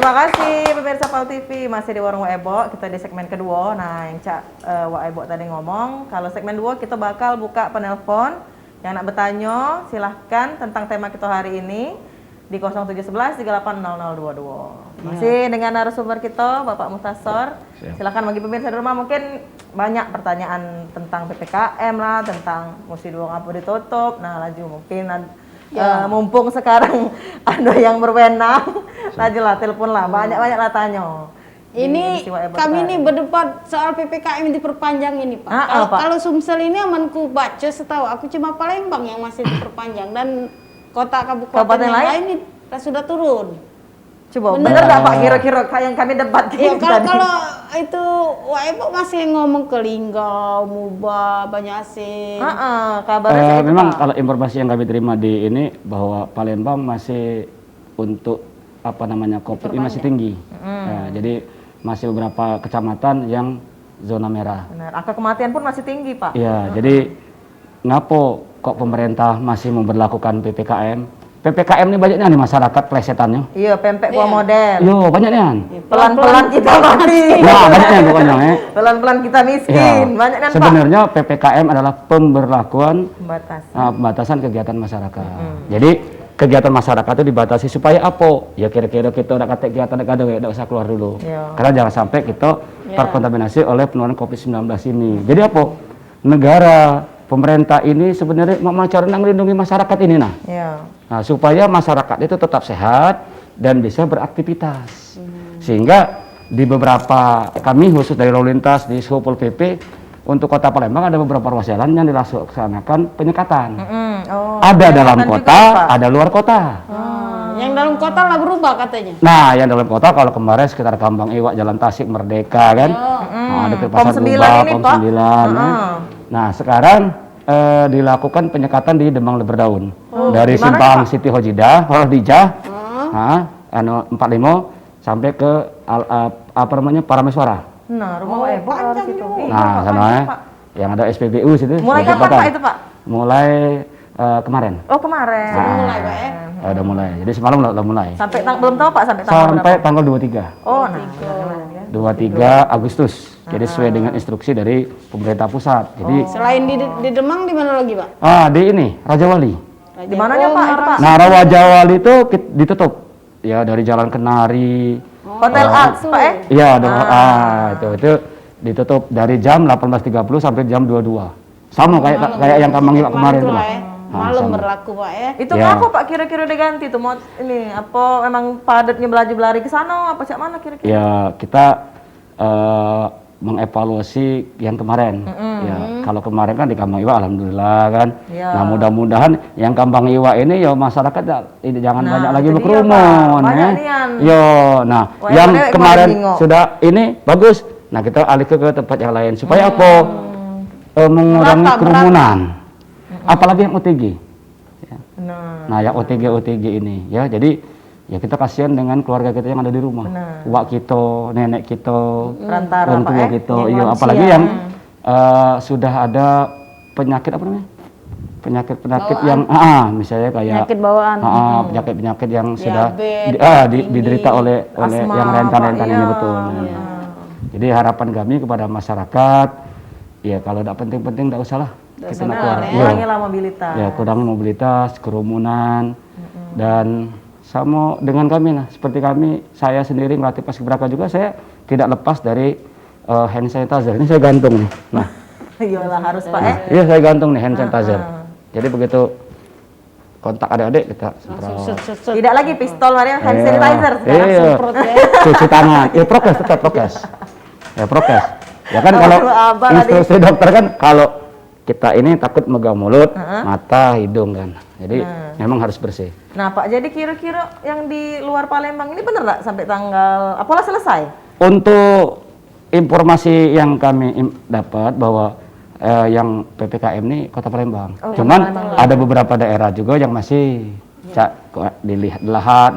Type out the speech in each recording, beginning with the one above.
Terima kasih pemirsa PAL TV, masih di Warung Wak Ebo, kita di segmen kedua. Nah, yang Wak Ebo tadi ngomong, kalau segmen 2 kita bakal buka penelpon. Yang nak bertanya, silahkan tentang tema kita hari ini di 0711 380022. Masih dengan narasumber kita, Bapak Muhtasor. Silahkan bagi pemirsa di rumah, mungkin banyak pertanyaan tentang PPKM lah, tentang musim dua ngapa ditutup. Nah, laju mungkin mumpung sekarang ada yang berwenang, lajulah telepon lah, banyak lah tanya. Ini kami ini berdebat soal PPKM diperpanjang ini Pak. Kalau Sumsel ini amanku baca setahu aku cuma Palembang yang masih diperpanjang dan kota kabupaten yang lain sudah turun. Coba bener nggak Pak kira-kira yang kami debat ya, kalau itu Wak Ebo masih ngomong ke Linggau, Muba, Banyasin. Kabarnya memang Pak. Kalau informasi yang kami terima di ini bahwa Palembang masih untuk apa namanya COVID ini masih tinggi. Ya, jadi masih beberapa kecamatan yang zona merah. Benar. Angka kematian pun masih tinggi Pak. Iya, jadi ngapo kok pemerintah masih memberlakukan PPKM? PPKM ini banyaknya nih masyarakat plesetannya. Iya, pempek buah model. Yo, banyaknya. Pelan-pelan kita mati. Nah, banyaknya pokoknya. Pelan-pelan kita miskin. Ya. Banyak kan sebenarnya Pak? PPKM adalah pemberlakuan pembatasan kegiatan masyarakat. Jadi kegiatan masyarakat itu dibatasi supaya apa? Ya kira-kira kita udah kata kegiatan tidak usah keluar dulu. Karena jangan sampai kita terkontaminasi oleh penularan COVID-19 ini. Jadi apa? Negara, pemerintah ini sebenarnya mau cara melindungi masyarakat ini nah, supaya masyarakat itu tetap sehat dan bisa beraktivitas. Sehingga di beberapa kami khusus dari lalu lintas di Supol PP untuk Kota Palembang ada beberapa ruas jalan yang dilaksanakan penyekatan. Ada dalam kota, ada luar kota. Yang dalam kota lah berubah katanya. Nah, yang dalam kota kalau kemarin sekitar Kambang Iwak, Jalan Tasik, Merdeka kan. Nah, ada Pasar Gubah, Pom 9. Nah, sekarang dilakukan penyekatan di Demang Leberdaun. Dari simpang Siti Hojijah, 45 sampai ke Parameswara. Nah, rumah Ebo harus itu. Nah, sana yang ada SPBU situ. Mulai kapan Pak itu Pak? Mulai kemarin. Oh, kemarin. Mulai Pak ya? Udah mulai. Jadi semalam udah mulai. Sampai belum tahu Pak sampai tanggal 23. Oh, nah. 23 Agustus. Jadi sesuai dengan instruksi dari pemerintah pusat. Jadi selain di Demang di mana lagi, Pak? Di ini Raja Wali. Di mananya Pak? Itu, Pak? Nah, Raja Wali itu ditutup. Ya, dari Jalan Kenari. Hotel Alps, Pak ya? Iya, itu ditutup dari jam 18.30 sampai jam 22. Sama kayak yang Kambang Iwak kemarin itu. Malam berlaku Pak ya. Itu ngapa Pak kira-kira diganti tuh? Ini apa memang padatnya belari ke sana apa cak mana kira-kira? Ya, kita mengevaluasi yang kemarin. Ya, kalau kemarin kan di Kambang Iwak alhamdulillah kan. Nah, mudah-mudahan yang Kambang Iwak ini ya masyarakat jangan banyak lagi berkerumun ya. Yang kemarin sudah ini bagus. Nah, kita alih ke tempat yang lain supaya apa? Mengurangi kerumunan. Apalagi yang OTG. Ya. Nah, yang OTG ini ya. Jadi ya kita kasihan dengan keluarga kita yang ada di rumah. Wak kita, nenek kita, orang tua kita. Iya, apalagi yang sudah ada penyakit apa namanya? Penyakit yang misalnya kayak penyakit bawaan. Penyakit yang sudah diderita oleh yang rentan-rentan ini betul. Jadi harapan kami kepada masyarakat ya kalau tidak penting-penting tidak usah lah kita nak keluar. Kurangilah mobilitas. Ya, kurangi mobilitas, kerumunan dan sama dengan kami lah. Seperti saya sendiri melatih paskibraka juga saya tidak lepas dari hand sanitizer. Ini saya gantung nih. Nah, iyalah harus Pak ya. Iya, saya gantung nih hand sanitizer. Jadi begitu kontak adik-adik kita semprot. Tidak lagi pistol, Maria, hand sanitizer sekarang semprot ya. Cuci tangan. Ya prokes, tetap prokes. Ya prokes. Ya kan kalau instruksi dokter kan kalau kita ini takut megang mulut, mata, hidung kan. Jadi memang harus bersih. Nah Pak, jadi kira-kira yang di luar Palembang ini benar nggak sampai tanggal apalah selesai? Untuk informasi yang kami dapat bahwa yang PPKM ini Kota Palembang. Cuman ada beberapa daerah juga yang masih dilihat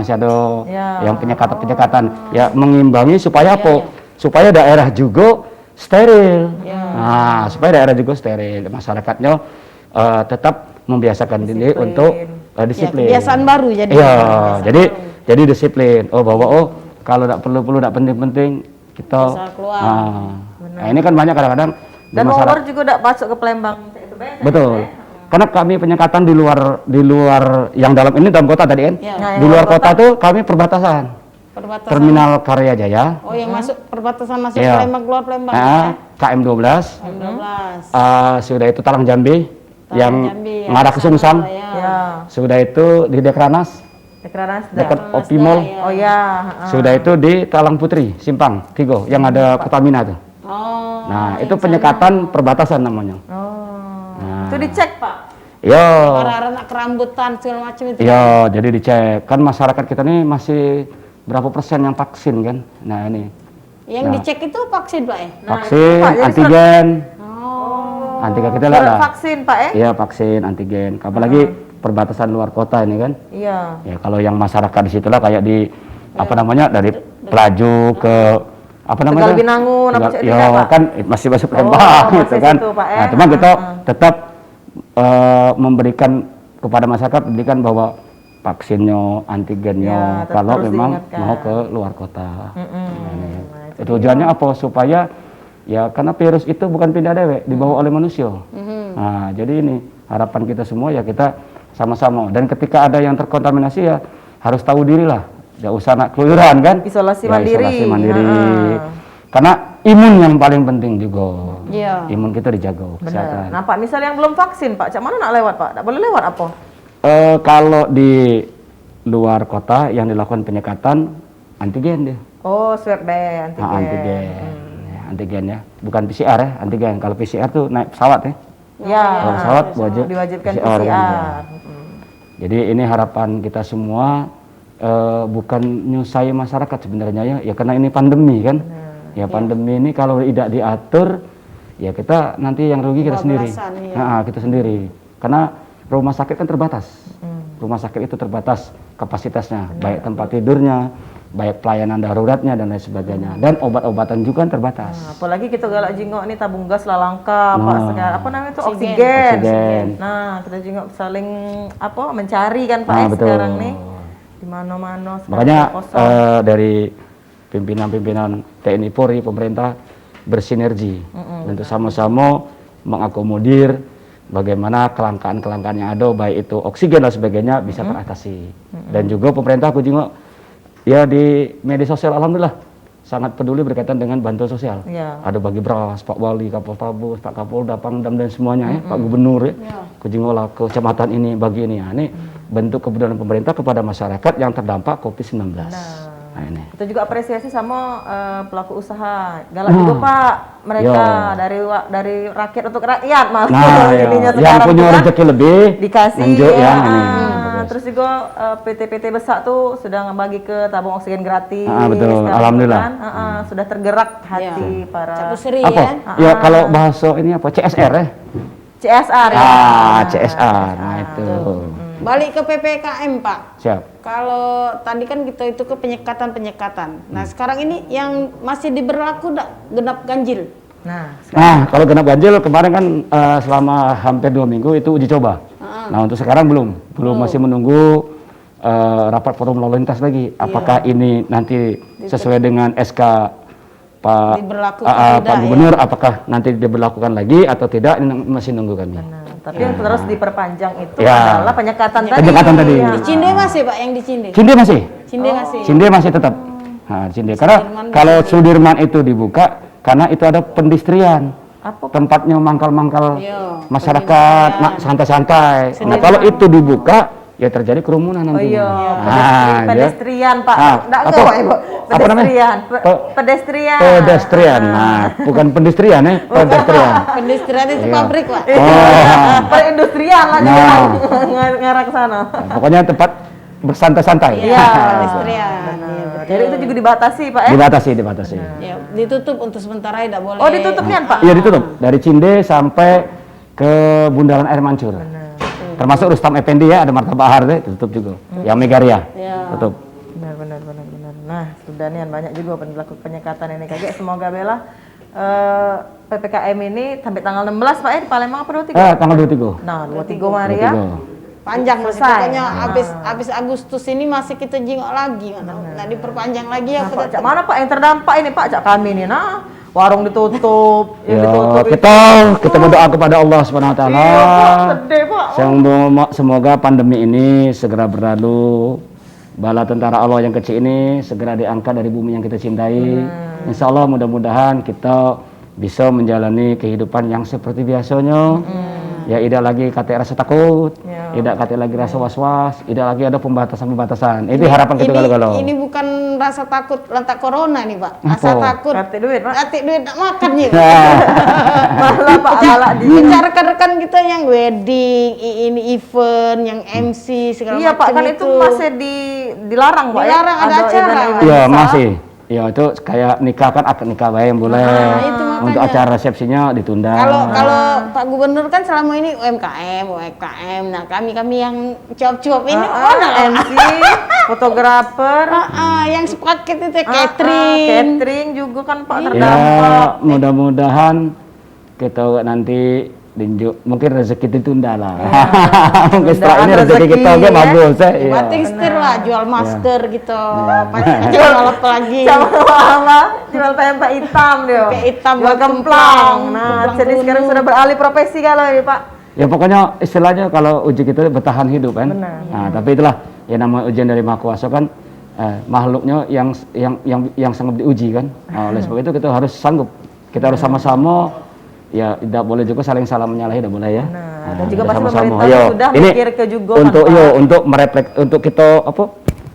masih ada yang penyekatan ya mengimbangi supaya apa? Supaya daerah juga steril. Nah, supaya daerah juga steril, masyarakatnya tetap membiasakan diri untuk disiplin. Kebiasaan baru jadi. Iya, jadi disiplin. Bahwa kalau tidak perlu-perlu, tidak penting-penting, kita asal keluar. Nah, ini kan banyak kadang-kadang Dan war juga tidak masuk ke Palembang. Betul. Karena kami penyekatan di luar yang dalam ini dalam kota tadi kan. Di luar kota tuh kami perbatasan. Terminal Karya Jaya. Oh, yang masuk perbatasan masuk Palembang keluar Palembang. KM 12. KM 12. Sudah itu Talang Jambi yang Jambi, mengarah ke Sungsang. Sudah itu di Dekranas. Dekat Opimol. Oh ya. Sudah itu di Talang Putri, Simpang, Tigo, yang ada Pertamina tuh. Oh. Nah, itu penyekatan perbatasan namanya. Itu dicek, Pak. Yo. Para anak kerambutan segala macam itu. Yo, jadi dicek. Kan masyarakat kita ini masih berapa persen yang vaksin kan? Nah, ini. Yang dicek itu vaksin, Pak ya? Vaksin, antigen. Antigen kita lihat lah. Vaksin, Pak ya? Iya, vaksin, antigen. Apalagi perbatasan luar kota ini kan? Iya. Ya, kalau yang masyarakat di situlah kayak di apa namanya dari Pelaju ke apa namanya? Tegal Binangun, apa cek ya kan masih Palembang gitu kan. Situ, Pak, Nah, cuma kita tetap memberikan kepada masyarakat pendidikan bahwa vaksinnya, antigennya kalau memang mau ke luar kota. Nah, tujuannya apa? Supaya ya karena virus itu bukan pindah dewek, dibawa oleh manusia. Nah, jadi ini harapan kita semua ya kita sama-sama. Dan ketika ada yang terkontaminasi ya harus tahu diri lah. Ya usah nak keluyuran kan? Isolasi ya, mandiri. Isolasi mandiri. Karena imun yang paling penting juga. Iya. Imun kita dijaga kesehatan. Nah, Pak, misal yang belum vaksin, Pak, cak mana nak lewat, Pak? Tak boleh lewat apa? Kalau di luar kota yang dilakukan penyekatan antigen dia. Oh, swab deh, antigen. Antigen. Ya, antigen ya. Bukan PCR ya, antigen. Kalau PCR tuh naik pesawat ya. Ya. Kalau pesawat diwajibkan PCR. PCR. Jadi ini harapan kita semua bukan nyusai masyarakat sebenarnya ya karena ini pandemi kan. Ya pandemi ini kalau tidak diatur ya kita nanti yang rugi kita sendiri. Nah, kita sendiri. Karena rumah sakit kan terbatas. Rumah sakit itu terbatas kapasitasnya, baik tempat tidurnya, baik pelayanan daruratnya dan lain sebagainya. Dan obat-obatan juga kan terbatas. Apalagi kita galak jingok nih tabung gas lah langka, Pak, sekarang apa namanya itu oksigen. Nah, kita jingok saling apa mencari kan Pak sekarang nih. Di mana-mana makanya dari pimpinan-pimpinan TNI Polri pemerintah bersinergi untuk sama-sama mengakomodir bagaimana kelangkaan-kelangkaan yang ada baik itu oksigen dan sebagainya bisa teratasi. Dan juga pemerintah aku juga ya di media sosial alhamdulillah sangat peduli berkaitan dengan bantuan sosial. Ada bagi beras, Pak Wali, Kapoltabes, Pak Kapolda, Pangdam dan semuanya ya, Pak Gubernur ya. Kujingola ke kecamatan ini bagi ini ya. Ini bentuk kepedulian pemerintah kepada masyarakat yang terdampak COVID-19. Nah, ini. Kita juga apresiasi sama pelaku usaha. Galak juga Pak, mereka dari rakyat untuk rakyat mas. Nah, yang punya rezeki lebih dikasih yang ini. Terus juga PT-PT besar tuh sudah ngebagi ke tabung oksigen gratis. Betul, alhamdulillah. Kan, sudah tergerak hati para apa? Ya kalau bahasa ini apa? CSR ya? CSR ya. CSR. Nah, itu. Balik ke PPKM, Pak. Siap. Kalau tadi kan kita itu ke penyekatan. Nah, sekarang ini yang masih diberlaku genap ganjil. Nah, kalau genap ganjil kemarin kan selama hampir 2 minggu itu uji coba. Nah, untuk sekarang belum masih menunggu rapat forum lalu lintas lagi. Apakah ini nanti sesuai dengan SK Pak Gubernur, apakah nanti diberlakukan lagi atau tidak? Ini masih nunggu kami. Tapi yang terus diperpanjang itu adalah penyekatan tadi. Di Cinde masih Pak, yang di Cinde? Cinde masih. Cinde masih tetap. Nah, Cinde. Karena kalau Sudirman itu dibuka, karena itu ada pendistrian. Tempatnya mangkal-mangkal masyarakat, santai-santai. Nah, kalau itu dibuka, ya terjadi kerumunan nanti. Pedestrian Pak. Apa namanya? Pedestrian. Nah, bukan pendistrian ya, pedestrian. Pendistrian itu pabrik, Pak. Perindustrian lah ngarah ke sana. Pokoknya tempat bersantai-santai. Iya, pedestrian. Jadi itu juga dibatasi, Pak ya? Dibatasi. Ya, ditutup untuk sementara tidak boleh. Oh, ditutup nih, Pak? Iya, ditutup. Dari Cinde sampai ke Bundaran Air Mancur. Termasuk Rustam Effendi ya, ada Marta Bahar deh, tutup juga. Yang Megaria, tutup. Benar. Nah, sudah nih banyak juga pelaku penyekatan ini kayak semoga Bella PPKM ini sampai tanggal 16 Pak ya di Palembang apa 23? Tanggal 23. Nah, 23 Maria. panjang masih Selesai. pokoknya habis Agustus ini masih kita jengok lagi nah diperpanjang lagi ya Pak, Cak, mana Pak yang terdampak ini Pak? Cak kami nih, nah warung ditutup, yang Ya, ditutup kita berdoa kepada Allah Subhanahu wa taala. Iya Pak, sedih Pak. Semoga pandemi ini segera berlalu. Bala tentara Allah yang kecil ini segera diangkat dari bumi yang kita cintai. Insya Allah mudah-mudahan kita bisa menjalani kehidupan yang seperti biasanya. Ya, tidak lagi kata rasa takut, tidak kata lagi rasa was-was, tidak lagi ada pembatasan-pembatasan. Itu harapan kita kalau. Ini bukan rasa takut lantak corona nih Pak. Rasa takut Kati duit Pak. Kati duit nak makan nih. Malah Pak, malah di Bicara rekan-rekan kita yang wedding, ini event, yang MC segala macam. Iya Pak, kan itu masih dilarang Pak. Dilarang, ada acara. event-event Iya, besar. masih. Ya, itu kayak nikah kan akad nikah bae yang boleh. itu Untuk acara resepsinya ditunda. Kalau Pak Gubernur kan selama ini UMKM. Nah, kami yang cuap-cuap ini mana MC, fotografer, yang sepaket itu catering. catering juga kan Pak Ya, terdampak. mudah-mudahan kita nanti mungkin rezeki ditunda lah. Mungkin setelah ini rezeki kita oke bagus ya. Batik setir lah, jual masker gitu. Jual apa lagi? Sama jual pempek hitam dia. Pempek hitam, jual buat kemplang. Nah, kemplang jadi sekarang kuning. sudah beralih profesi kalau ini Pak. Ya pokoknya istilahnya kalau uji kita bertahan hidup kan. Benar. Nah, tapi itulah ya namanya ujian dari Maha Kuasa kan, makhluknya yang sangat diuji kan. Nah, oleh sebab itu kita harus sanggup. Kita harus sama-sama. Ya, tidak boleh juga saling salah menyalahi, tidak boleh ya. Nah, dan juga pasti bersama-sama. pemerintah Ayo, sudah ini mikir ke juga untuk kan, Pak. untuk kita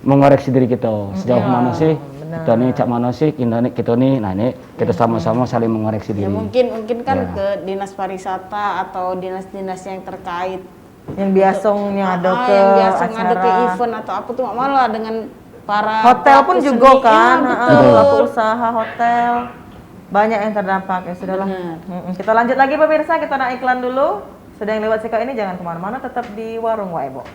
mengoreksi diri kita sejauh mana sih kita nih cak mana sih kita nih, nah ini kita sama-sama saling mengoreksi diri. Ya mungkin kan ke dinas pariwisata atau dinas-dinas yang terkait yang biasanya ada ke yang biasa acara ngada ke event atau apa tuh malah dengan para hotel pun pelaku juga seni. kan, Ya, betul. pelaku usaha hotel banyak yang terdampak ya sudahlah. Kita lanjut lagi pemirsa, kita nak iklan dulu. Sudah yang lewat Sika ini jangan kemana-mana, tetap di Warung Waebo.